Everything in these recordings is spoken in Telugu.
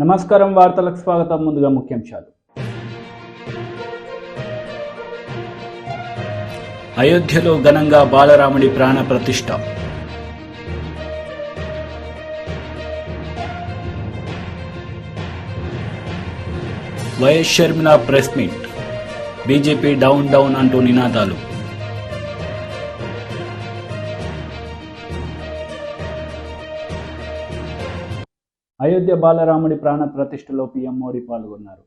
నమస్కారం వార్తలకు స్వాగతం. ముందుగా ముఖ్యాంశాలు. అయోధ్యలో ఘనంగా బాలరాముడి ప్రాణ ప్రతిష్ఠ. YS Sharmila press meet. BJP down down అంటూ నినాదాలు. అయోధ్య బాలరాముడి ప్రాణ ప్రతిష్ఠలో పీఎం మోడీ పాల్గొన్నారు.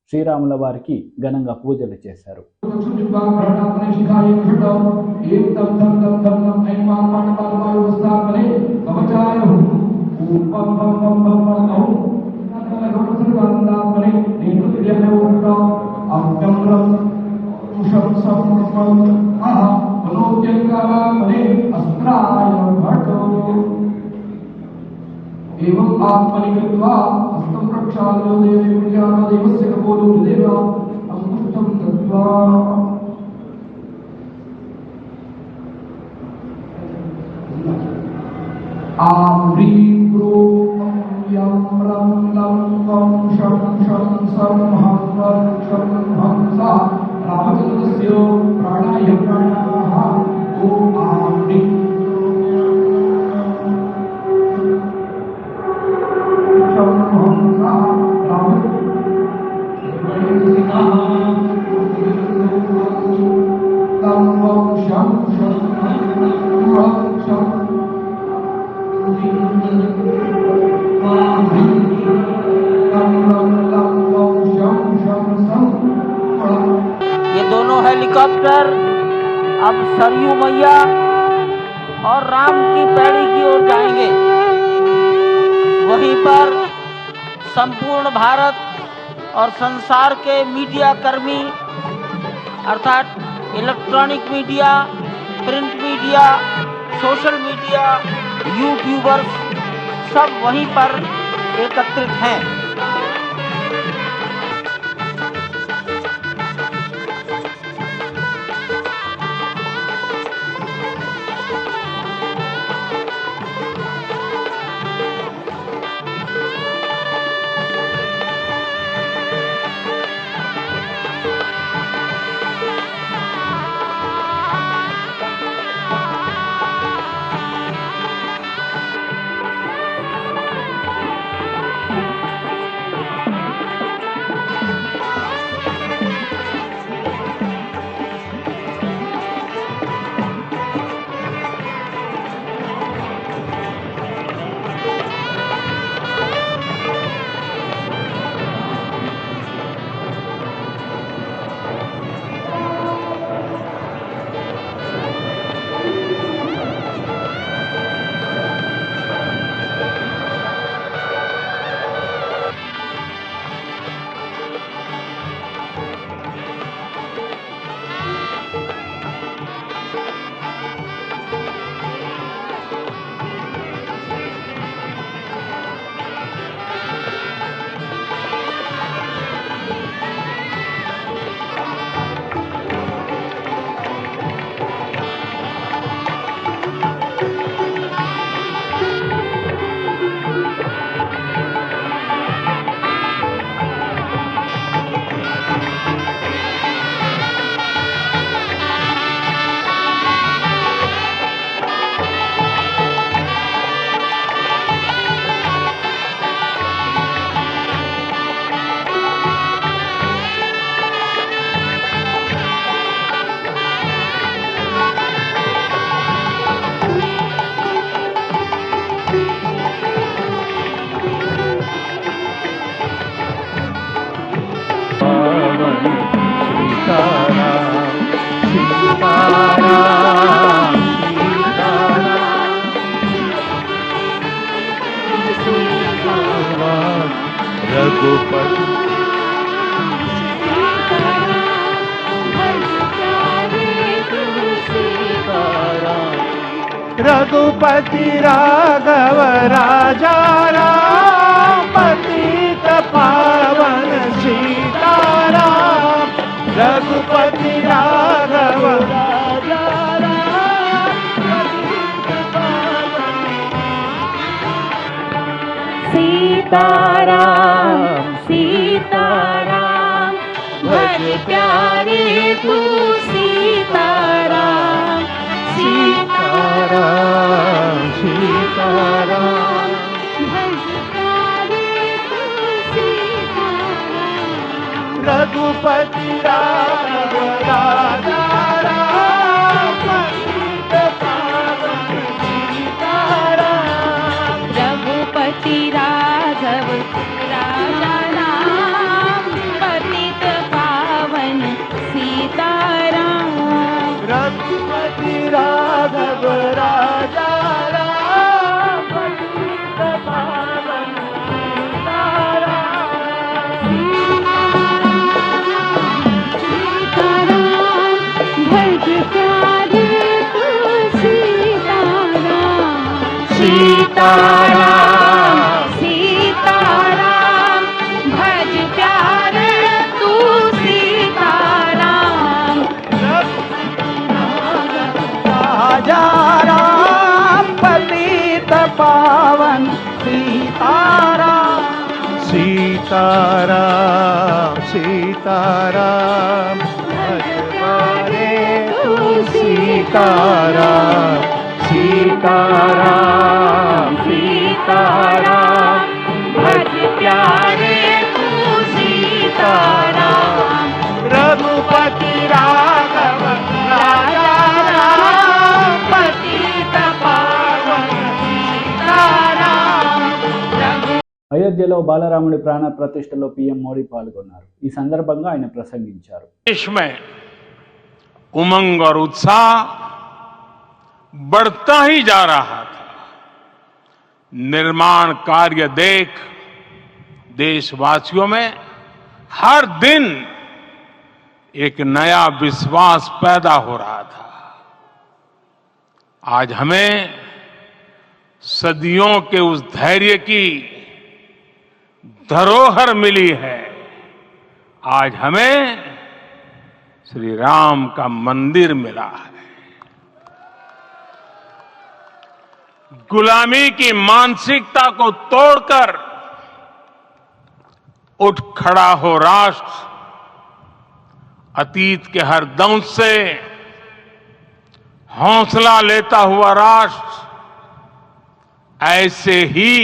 శ్రీరాముల వారికి ఘనంగా పూజలు చేశారు. एवं आत्मनिकृत्वा हस्तं प्रक्षाल्य देवी विद्यादेवस्य कपोलो हृदयेन अंकुष्टं दत्त्वा आम्रीप्रो यं रं लं वं शं शं सं हं वं शं हंसा रामचन्द्रस्य प्राणाय प्राणाः ॐ आम्री ये दोनों हेलीकॉप्टर अब सरयू मैया और राम की पैड़ी की ओर जाएंगे। वहीं पर संपूर्ण भारत और संसार के मीडिया कर्मी अर्थात electronic media, print media, social media, YouTubers सब वहीं पर एकत्रित हैं। रघुपति राघव राजा राम पतित पावन सीताराम। रघुपति राघव राजा राम पतित पावन सीताराम। प्यारे तू सीताराम सीताराम सीताराम भज प्यारे तू सीताराम रघुपति राघव राजा राम पतित पावन सीताराम रघुपति राघव राजा राम पतित पावन सीताराम रघुपति राघव राजा राम पतित पावन सीताराम भज प्यारे तू सीताराम सीताराम सीताराम भज प्यारे तू सीताराम राजा राम पतित पावन सीताराम सीताराम सीताराम भजवारे तू सीताराम सीताराम सीताराम भज प्यारे तू सीताराम रघुपति राघव राजा राम पतित पावन सीताराम అయోధ్యలో బాలరాముడి ప్రాణ ప్రతిష్టలో పీఎం మోడీ పాల్గొన్నారు. ఈ సందర్భంగా ఆయన ప్రసంగించారు. देश में उमंग और उत्साह बढ़ता ही जा रहा था। निर्माण कार्य देख देशवासियों में हर दिन एक नया विश्वास पैदा हो रहा था। आज हमें सदियों के उस धैर्य की धरोहर मिली है। आज हमें श्री राम का मंदिर मिला है। गुलामी की मानसिकता को तोड़कर उठ खड़ा हो राष्ट्र, अतीत के हर दंश से हौसला लेता हुआ राष्ट्र ऐसे ही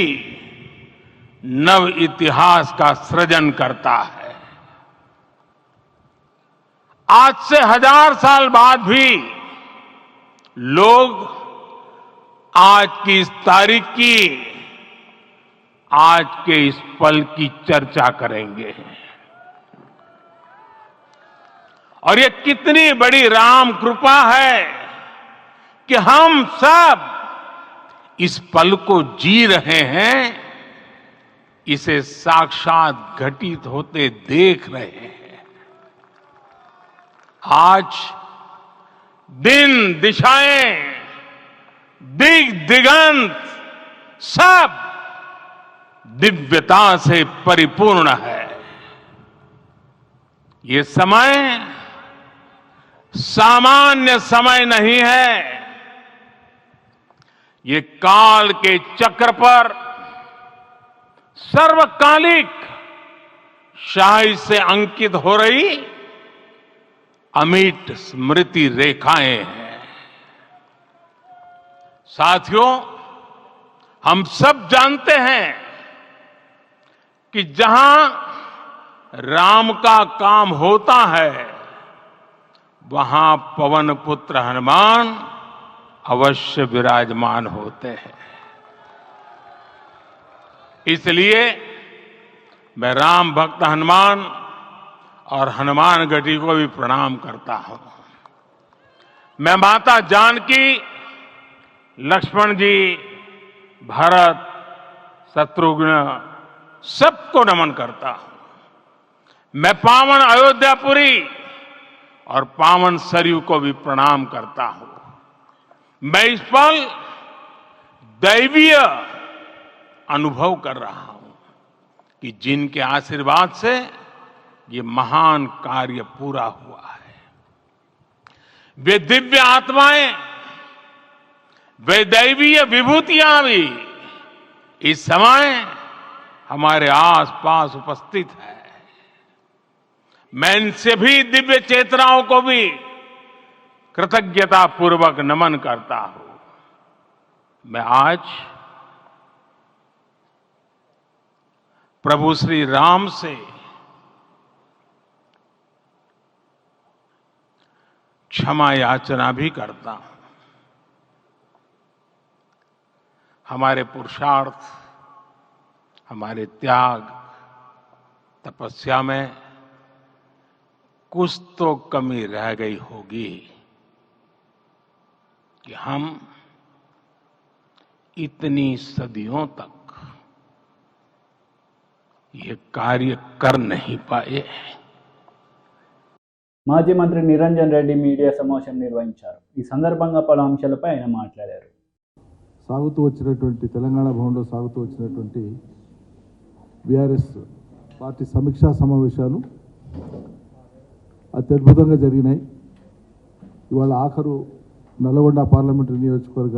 नव इतिहास का सृजन करता है। आज से 1000 साल बाद भी लोग आज की इस तारीख की, आज के इस पल की चर्चा करेंगे। और ये कितनी बड़ी राम कृपा है कि हम सब इस पल को जी रहे हैं, इसे साक्षात घटित होते देख रहे हैं। आज दिन दिशाएं दिगंत सब दिव्यता से परिपूर्ण है। ये समय सामान्य समय नहीं है। ये काल के चक्र पर सर्वकालिक शाही से अंकित हो रही अमिट स्मृति रेखाएं हैं। साथियों, हम सब जानते हैं कि जहां राम का काम होता है वहां पवन पुत्र हनुमान अवश्य विराजमान होते हैं। इसलिए मैं राम भक्त हनुमान और हनुमान गढ़ी को भी प्रणाम करता हूं। मैं माता जानकी, लक्ष्मण जी, भरत, शत्रुघ्न सबको नमन करता हूं। मैं पावन अयोध्यापुरी और पावन सरयू को भी प्रणाम करता हूं। मैं इस पल दैवीय अनुभव कर रहा हूं कि जिनके आशीर्वाद से ये महान कार्य पूरा हुआ है। वे दिव्य आत्माएं, वे दैवीय विभूतियां भी इस समय हमारे आसपास उपस्थित है। मैं इनसे भी दिव्य चेतनाओं को भी कृतज्ञता पूर्वक नमन करता हूं। मैं आज प्रभु श्री राम से क्षमा याचना भी करता हूं। हमारे पुरुषार्थ, हमारे त्याग, तपस्या में कुछ तो कमी रह गई होगी कि हम इतनी सदियों तक ये कार्य कर नहीं पाए। మాజీ మంత్రి నిరంజన్ రెడ్డి మీడియా సమావేశం నిర్వహించారు. ఈ సందర్భంగా పలు అంశాలపై ఆయన మాట్లాడారు. సాగుతూ వచ్చినటువంటి తెలంగాణ భవన్లో సాగుతూ వచ్చినటువంటి బీఆర్ఎస్ పార్టీ సమీక్షా సమావేశాలు అత్యద్భుతంగా జరిగినాయి. ఇవాళ ఆఖరు నల్గొండ పార్లమెంటరీ నియోజకవర్గ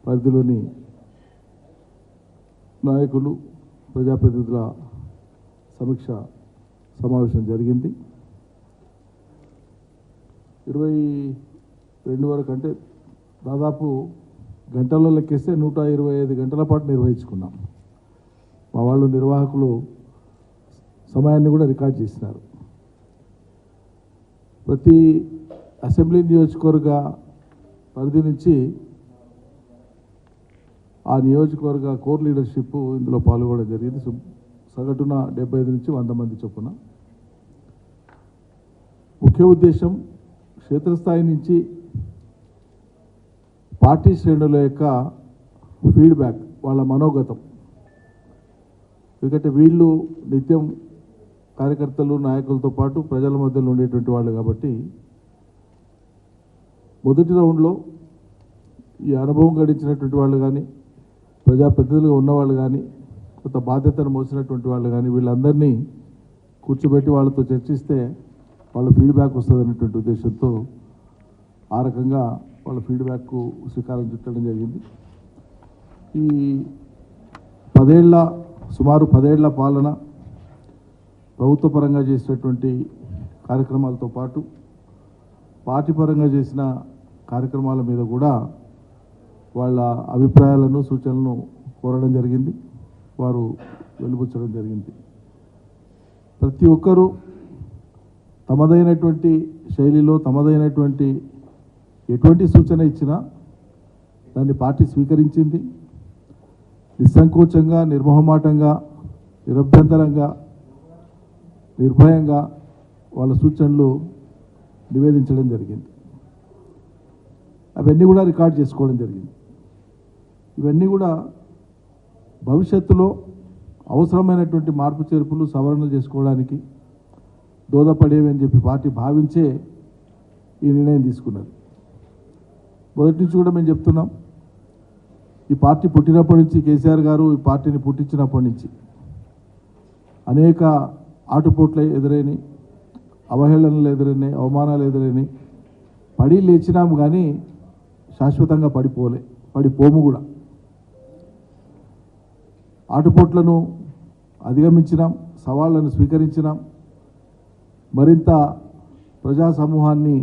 పరిధిలోని నాయకులు, ప్రజాప్రతినిధుల సమీక్ష సమావేశం జరిగింది. 22 వరకు, అంటే దాదాపు గంటల్లో లెక్కేస్తే 125 గంటల పాటు నిర్వహించుకున్నాం. మా వాళ్ళు నిర్వాహకులు సమయాన్ని కూడా రికార్డ్ చేసినారు. ప్రతి అసెంబ్లీ నియోజకవర్గ పరిధి నుంచి ఆ నియోజకవర్గ కోర్ లీడర్షిప్ ఇందులో పాల్గొనడం జరిగింది. సగటున 75 నుంచి 100 మంది చొప్పున. ముఖ్య ఉద్దేశం క్షేత్రస్థాయి నుంచి పార్టీ శ్రేణుల యొక్క ఫీడ్బ్యాక్, వాళ్ళ మనోగతం. ఎందుకంటే వీళ్ళు నిత్యం కార్యకర్తలు, నాయకులతో పాటు ప్రజల మధ్యలో ఉండేటువంటి వాళ్ళు కాబట్టి మొదటి రౌండ్లో ఈ అనుభవం గడించినటువంటి వాళ్ళు కానీ, ప్రజాప్రతినిధులుగా ఉన్నవాళ్ళు కానీ, కొంత బాధ్యతను మోసినటువంటి వాళ్ళు కానీ, వీళ్ళందరినీ కూర్చోబెట్టి వాళ్ళతో చర్చిస్తే వాళ్ళ ఫీడ్బ్యాక్ వస్తుంది అనేటువంటి ఉద్దేశంతో ఆ రకంగా వాళ్ళ ఫీడ్బ్యాక్కు శ్రీకారం చుట్టడం జరిగింది. ఈ సుమారు 10 ఏళ్ల పాలన, ప్రభుత్వ పరంగా చేసినటువంటి కార్యక్రమాలతో పాటు పార్టీ పరంగా చేసిన కార్యక్రమాల మీద కూడా వాళ్ళ అభిప్రాయాలను, సూచనలను కోరడం జరిగింది. వారు వెలుబుచ్చడం జరిగింది. ప్రతి ఒక్కరూ తమదైనటువంటి శైలిలో, తమదైనటువంటి ఎటువంటి సూచన ఇచ్చినా దాన్ని పార్టీ స్వీకరించింది. నిస్సంకోచంగా, నిర్మోహమాటంగా, నిరభ్యంతరంగా, నిర్భయంగా వాళ్ళ సూచనలు నివేదించడం జరిగింది. అవన్నీ కూడా రికార్డ్ చేసుకోవడం జరిగింది. ఇవన్నీ కూడా భవిష్యత్తులో అవసరమైనటువంటి మార్పు చేర్పులు, సవరణలు చేసుకోవడానికి దోహదపడేవి అని చెప్పి పార్టీ భావించే ఈ నిర్ణయం తీసుకున్నది. మొదటి నుంచి కూడా మేము చెప్తున్నాం, ఈ పార్టీ పుట్టినప్పటి నుంచి, కేసీఆర్ గారు ఈ పార్టీని పుట్టించినప్పటి నుంచి అనేక ఆటుపోట్లు ఎదురైనాయి, అవహేళనలు ఎదురైనాయి, అవమానాలు ఎదురైనాయి. పడి లేచినాము కానీ శాశ్వతంగా పడిపోము కూడా. ఆటుపోట్లను అధిగమించినాం, సవాళ్లను స్వీకరించినాం. మరింత ప్రజా సమూహాన్ని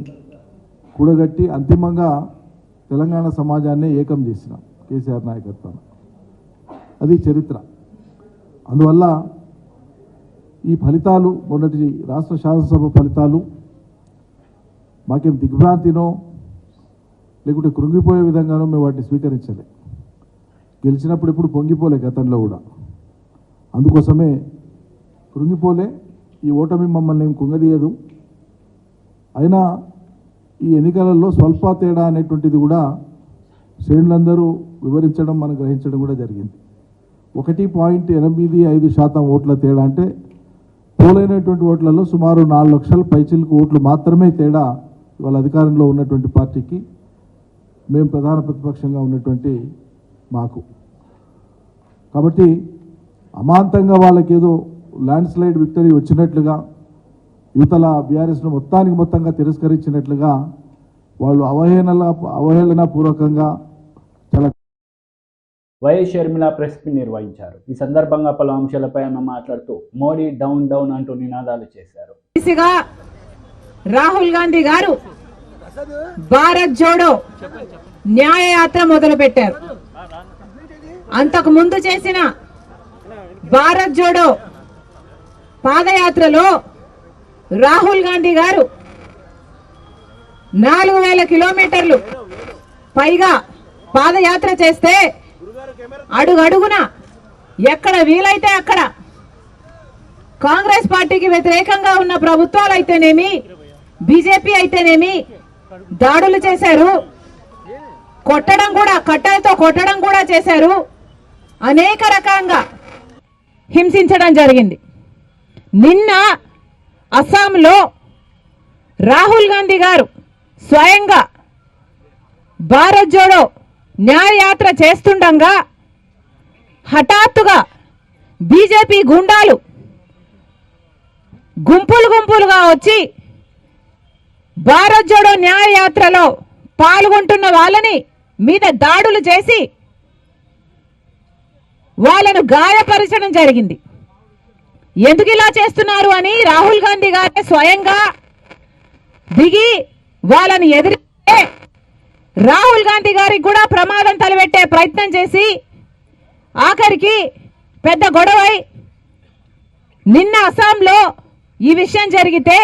కూడగట్టి అంతిమంగా తెలంగాణ సమాజాన్ని ఏకం చేసినాం కేసీఆర్ నాయకత్వాన్ని. అది చరిత్ర. అందువల్ల ఈ ఫలితాలు, మొన్నటి రాష్ట్ర శాసనసభ ఫలితాలు మాకేం దిగ్భ్రాంతినో లేకుంటే కృంగిపోయే విధంగానో మేము వాటిని స్వీకరించలే. గెలిచినప్పుడు ఎప్పుడు పొంగిపోలే, గతంలో కూడా. అందుకోసమే కృంగిపోలే. ఈ ఓటమి మమ్మల్ని ఏం కుంగదీయదు. అయినా ఈ ఎన్నికలలో స్వల్ప తేడా అనేటువంటిది కూడా శ్రేణులందరూ వివరించడం, మనం గ్రహించడం కూడా జరిగింది. 1.85% ఓట్ల తేడా, అంటే పోలైనటువంటి ఓట్లలో సుమారు 4 లక్షల పైచిలకు ఓట్లు మాత్రమే తేడా ఇవాళ అధికారంలో ఉన్నటువంటి పార్టీకి, మేము ప్రధాన ప్రతిపక్షంగా ఉన్నటువంటి మాకు. కాబట్టి అమాంతంగా వాళ్ళకేదో ల్యాండ్ స్లైడ్ విక్టరీ వచ్చినట్లుగా, యువతల బీఆర్ఎస్ను మొత్తంగా తిరస్కరించినట్లుగా వాళ్ళు అవహేళన పూర్వకంగా వైఎస్ షర్మిల ప్రెస్ మీట్ నిర్వహించారు. ఈ సందర్భంగా పలు అంశాలపై ఆమె మాట్లాడుతూ మోడీ డౌన్ డౌన్ అంటూ నినాదాలు చేశారు. రాహుల్ గాంధీ గారు భారత్ జోడో న్యాయయాత్ర మొదలు పెట్టారు. అంతకు ముందు చేసిన భారత్ జోడో పాదయాత్రలో రాహుల్ గాంధీ గారు 4000 కిలోమీటర్లు పైగా పాదయాత్ర చేస్తే అడుగడుగున ఎక్కడ వీలైతే అక్కడ కాంగ్రెస్ పార్టీకి వ్యతిరేకంగా ఉన్న ప్రభుత్వాలు అయితేనేమి, బీజేపీ అయితేనేమి దాడులు చేశారు. కొట్టడం కూడా, కట్టలతో కొట్టడం కూడా చేశారు. అనేక రకంగా హింసించడం జరిగింది. నిన్న అస్సాంలో రాహుల్ గాంధీ గారు స్వయంగా భారత్ జోడో న్యాయయాత్ర చేస్తుండగా హఠాత్తుగా బీజేపీ గుండాలు గుంపులు గుంపులుగా వచ్చి భారత్ జోడో న్యాయయాత్రలో పాల్గొంటున్న వాళ్ళని మీద దాడులు చేసి వాళ్ళను గాయపరచడం జరిగింది. ఎందుకు ఇలా చేస్తున్నారు అని రాహుల్ గాంధీ గారే స్వయంగా దిగి వాళ్ళని ఎదిరిస్తే రాహుల్ గాంధీ గారికి కూడా ప్రమాదం తలపెట్టే ప్రయత్నం చేసి ఆఖరికి పెద్ద గొడవై నిన్న అస్సాంలో ఈ విషయం జరిగితే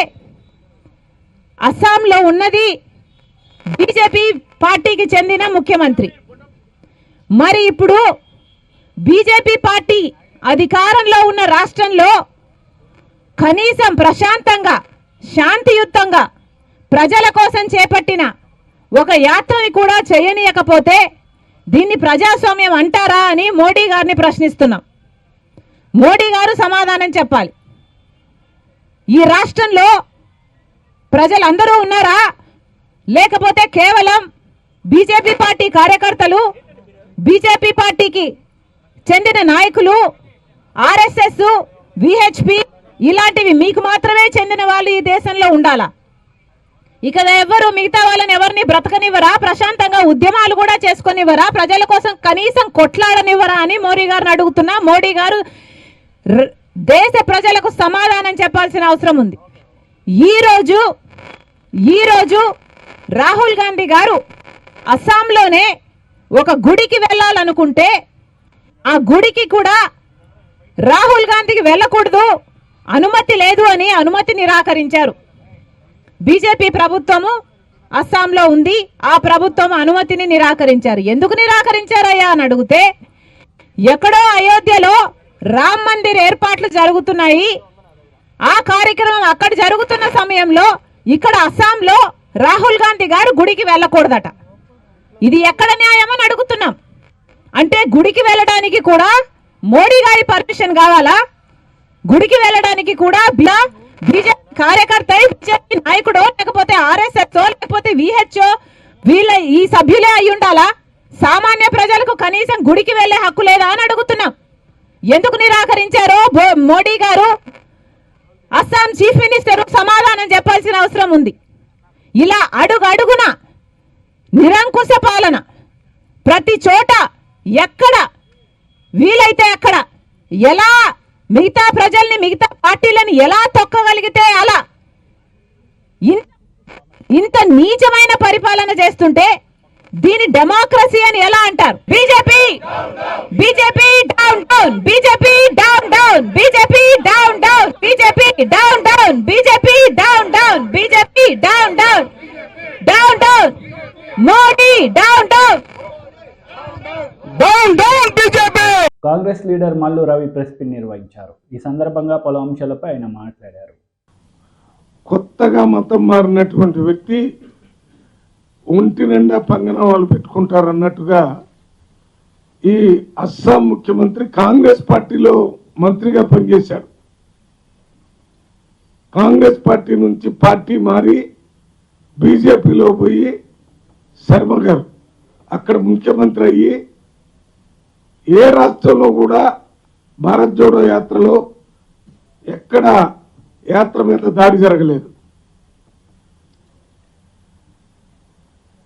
అస్సాంలో ఉన్నది బీజేపీ పార్టీకి చెందిన ముఖ్యమంత్రి. మరి ఇప్పుడు బీజేపీ పార్టీ అధికారంలో ఉన్న రాష్ట్రంలో కనీసం ప్రశాంతంగా శాంతియుతంగా ప్రజల కోసం చేపట్టిన ఒక యాత్రని కూడా చేయనీయకపోతే దీన్ని ప్రజాస్వామ్యం అంటారా అని మోడీ గారిని ప్రశ్నిస్తున్నాం. మోడీ గారు సమాధానం చెప్పాలి. ఈ రాష్ట్రంలో ప్రజలందరూ ఉన్నారా, లేకపోతే కేవలం బీజేపీ పార్టీ కార్యకర్తలు, బీజేపీ పార్టీకి చెందిన నాయకులు, ఆర్ఎస్ఎస్, విహెచ్పి ఇలాంటివి మీకు మాత్రమే చెందిన వాళ్ళు ఈ దేశంలో ఉండాలా? ఇక ఎవరు మిగతా వాళ్ళని ఎవరిని బ్రతకనివ్వరా? ప్రశాంతంగా ఉద్యమాలు కూడా చేసుకునివ్వరా? ప్రజల కోసం కనీసం కొట్లాడనివ్వరా అని మోడీ గారిని అడుగుతున్నా. మోడీ గారు దేశ ప్రజలకు సమాధానం చెప్పాల్సిన అవసరం ఉంది. ఈరోజు రాహుల్ గాంధీ గారు అస్సాంలోనే ఒక గుడికి వెళ్ళాలనుకుంటే ఆ గుడికి కూడా రాహుల్ గాంధీకి వెళ్ళకూడదు, అనుమతి లేదు అని అనుమతి నిరాకరించారు. బీజేపీ ప్రభుత్వము అస్సాంలో ఉంది, ఆ ప్రభుత్వం అనుమతిని నిరాకరించారు. ఎందుకు నిరాకరించారయ్యా అని అడిగితే ఎక్కడో అయోధ్యలో రామ్ మందిర్ ఏర్పాట్లు జరుగుతున్నాయి, ఆ కార్యక్రమం అక్కడ జరుగుతున్న సమయంలో ఇక్కడ అస్సాంలో రాహుల్ గాంధీ గారు గుడికి వెళ్ళకూడదట. ఇది ఎక్కడ న్యాయమని అడుగుతున్నాం. అంటే గుడికి వెళ్ళడానికి కూడా మోడీ గారి పర్మిషన్ కావాలా? గుడికి వెళ్ళడానికి కూడా బీజేపీ కార్యకర్త, బీజేపీ నాయకుడో, లేకపోతే ఆర్ఎస్ఎస్ లేకపోతే విహెచ్ఓ వీళ్ళ ఈ సభ్యులే అయి ఉండాలా? సామాన్య ప్రజలకు కనీసం గుడికి వెళ్లే హక్కు లేదా అని అడుగుతున్నాం. ఎందుకు నిరాకరించారో మోడీ గారు, అస్సాం చీఫ్ మినిస్టర్ సమాధానం చెప్పాల్సిన అవసరం ఉంది. ఇలా అడుగడుగున నిరంకుశ పాలన, ప్రతి చోట ఎక్కడ వీలైతే అక్కడ ఎలా మిగతా ప్రజల్ని, మిగతా పార్టీలను ఎలా తొక్కగలిగితే అలా ఇంత నీచమైన పరిపాలన చేస్తుంటే దీని డెమోక్రసీ అని ఎలా అంటారు? BJP down down, BJP down down, BJP down down, BJP down down, BJP down down, BJP down down, down down, Modi down down, down down BJP. Congress leader Mallu Ravi press meet నిర్వహించారు. ఈ సందర్భంగా పలు అంశాలపై ఆయన మాట్లాడారు. కొత్తగా మతం మారినటువంటి వ్యక్తి ఒంటి నిండా పంగనామాలు పెట్టుకుంటారు అన్నట్టుగా ఈ అస్సాం ముఖ్యమంత్రి కాంగ్రెస్ పార్టీలో మంత్రిగా పనిచేశాడు. కాంగ్రెస్ పార్టీ నుంచి పార్టీ మారి బీజేపీలో పోయి శర్మ గారు అక్కడ ముఖ్యమంత్రి అయ్యి ఏ రాష్ట్రంలో కూడా భారత్ జోడో యాత్రలో ఎక్కడ యాత్ర మీద దాడి జరగలేదు.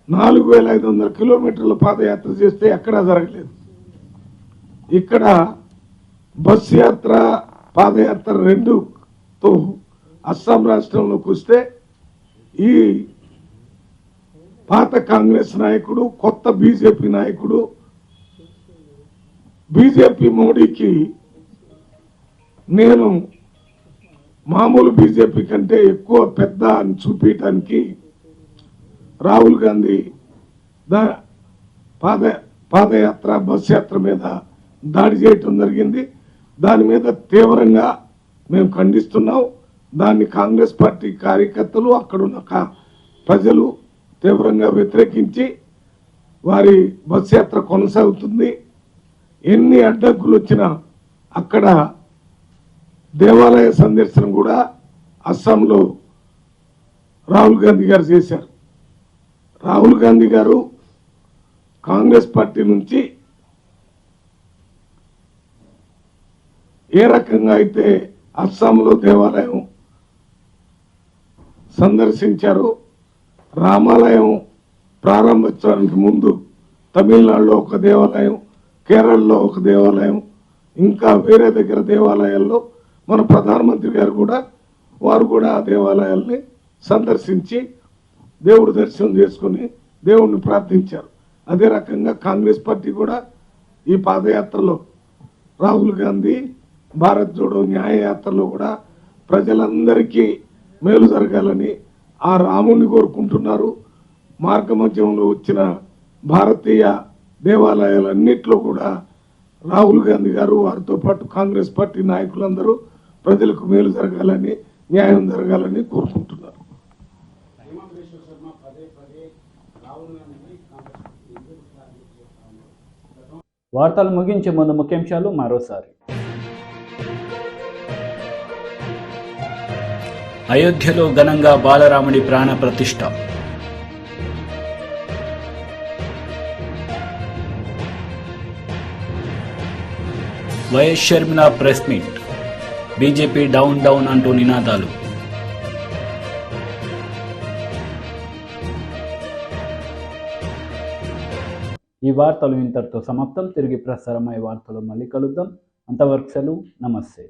4500 కిలోమీటర్ల పాదయాత్ర చేస్తే ఎక్కడా జరగలేదు. ఇక్కడ బస్ యాత్ర పాదయాత్ర రెండుతో అస్సాం రాష్ట్రంలోకి వస్తే ఈ పాత కాంగ్రెస్ నాయకుడు కొత్త బీజేపీ నాయకుడు బీజేపీ మోడీకి నేను మామూలు బీజేపీ కంటే ఎక్కువ పెద్ద అని చూపించడానికి రాహుల్ గాంధీ పాదయాత్ర బస్ యాత్ర మీద దాడి చేయటం జరిగింది. దాని మీద తీవ్రంగా మేము ఖండిస్తున్నాం. దాన్ని కాంగ్రెస్ పార్టీ కార్యకర్తలు అక్కడున్న ప్రజలు తీవ్రంగా వ్యతిరేకించి వారి బస్ యాత్ర కొనసాగుతుంది. ఎన్ని అడ్డంకులు వచ్చినా అక్కడ దేవాలయ సందర్శనం కూడా అస్సాంలో రాహుల్ గాంధీ గారు చేశారు. రాహుల్ గాంధీ గారు కాంగ్రెస్ పార్టీ నుంచి ఏ రకంగా అయితే అస్సాంలో దేవాలయం సందర్శించారో, రామాలయం ప్రారంభోత్సవానికి ముందు తమిళనాడులో ఒక దేవాలయం, కేరళలో ఒక దేవాలయం, ఇంకా వేరే దగ్గర దేవాలయాల్లో మన ప్రధానమంత్రి గారు కూడా వారు కూడా ఆ దేవాలయాల్ని సందర్శించి దేవుడు దర్శనం చేసుకుని దేవుణ్ణి ప్రార్థించారు. అదే రకంగా కాంగ్రెస్ పార్టీ కూడా ఈ పాదయాత్రలో రాహుల్ గాంధీ భారత్ జోడో న్యాయ యాత్రలో కూడా ప్రజలందరికీ మేలు జరగాలని ఆ రాముని కోరుకుంటున్నారు. మార్గమధ్యంలో వచ్చిన భారతీయ దేవాలయాలన్నింటిలో కూడా రాహుల్ గాంధీ గారు వారితో పాటు కాంగ్రెస్ పార్టీ నాయకులందరూ ప్రజలకు మేలు జరగాలని, న్యాయం జరగాలని కోరుకుంటున్నారు. వార్తలు ముగించే ముందు ముఖ్యాంశాలు మరోసారి. అయోధ్యలో ఘనంగా బాలరాముడి ప్రాణ ప్రతిష్ఠ. YS Sharmila press meet. BJP down down అంటూ నినాదాలు. ఈ వార్తలు ఇంతటితో సమాప్తం. తిరిగి ప్రసారమయ్యే వార్తలు మళ్ళీ కలుద్దాం. అంతవరకు సెలవు. నమస్తే.